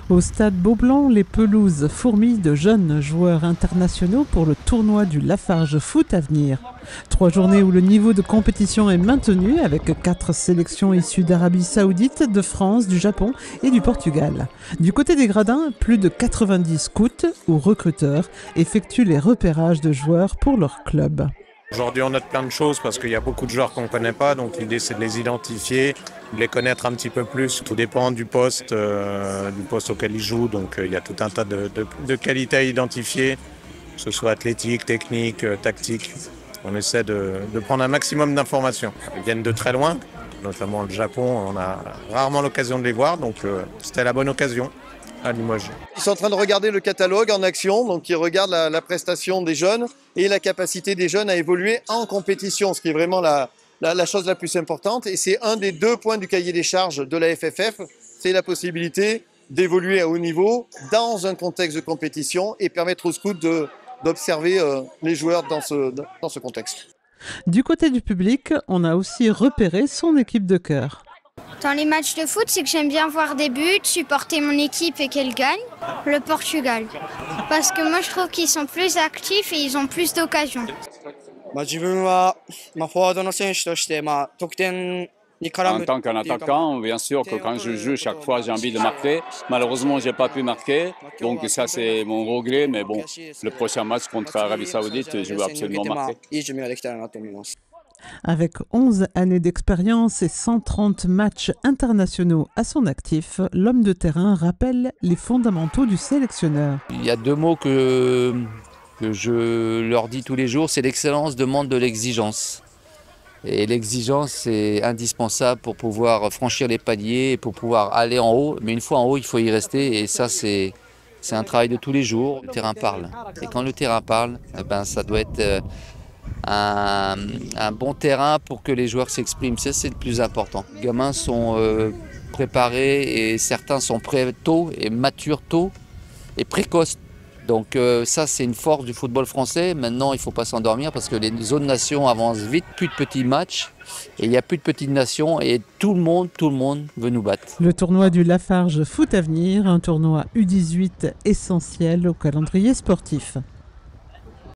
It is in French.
Au stade Beaublanc, les pelouses fourmillent de jeunes joueurs internationaux pour le tournoi du Lafarge Foot Avenir. 3 journées où le niveau de compétition est maintenu avec 4 sélections issues d'Arabie Saoudite, de France, du Japon et du Portugal. Du côté des gradins, plus de 90 scouts ou recruteurs effectuent les repérages de joueurs pour leur club. Aujourd'hui, on note plein de choses parce qu'il y a beaucoup de joueurs qu'on ne connaît pas. Donc l'idée, c'est de les identifier, de les connaître un petit peu plus. Tout dépend du poste auquel ils jouent. Donc il y a tout un tas de qualités à identifier, que ce soit athlétique, technique, tactique. On essaie de prendre un maximum d'informations. Ils viennent de très loin, notamment le Japon. On a rarement l'occasion de les voir. Donc c'était la bonne occasion à Limoges. Ils sont en train de regarder le catalogue en action, donc ils regardent la prestation des jeunes et la capacité des jeunes à évoluer en compétition, ce qui est vraiment la chose la plus importante. Et c'est un des 2 points du cahier des charges de la FFF, c'est la possibilité d'évoluer à haut niveau dans un contexte de compétition et permettre aux scouts d'observer les joueurs dans ce contexte. Du côté du public, on a aussi repéré son équipe de cœur. Dans les matchs de foot, c'est que j'aime bien voir des buts, supporter mon équipe et qu'elle gagne. Le Portugal. Parce que moi, je trouve qu'ils sont plus actifs et ils ont plus d'occasions. 自分はフォワードの選手として得点に絡む。 En tant qu'attaquant, bien sûr que quand je joue, chaque fois j'ai envie de marquer. Malheureusement, j'ai pas pu marquer, donc ça c'est mon regret. Mais bon, le prochain match contre l'Arabie Saoudite, je veux absolument marquer. いい準備ができたらなと思います。 Avec 11 années d'expérience et 130 matchs internationaux à son actif, l'homme de terrain rappelle les fondamentaux du sélectionneur. Il y a 2 mots que je leur dis tous les jours, c'est l'excellence demande de l'exigence. Et l'exigence, c'est indispensable pour pouvoir franchir les paliers, pour pouvoir aller en haut. Mais une fois en haut, il faut y rester. Et ça, c'est un travail de tous les jours. Le terrain parle. Et quand le terrain parle, eh ben, ça doit être un bon terrain pour que les joueurs s'expriment. Ça, c'est le plus important. Les gamins sont préparés et certains sont prêts tôt et matures tôt et précoces. Donc ça, c'est une force du football français. Maintenant, il ne faut pas s'endormir parce que les autres nations avancent vite, plus de petits matchs. Et il n'y a plus de petites nations et tout le monde veut nous battre. Le tournoi du Lafarge Foot Avenir, un tournoi U18 essentiel au calendrier sportif.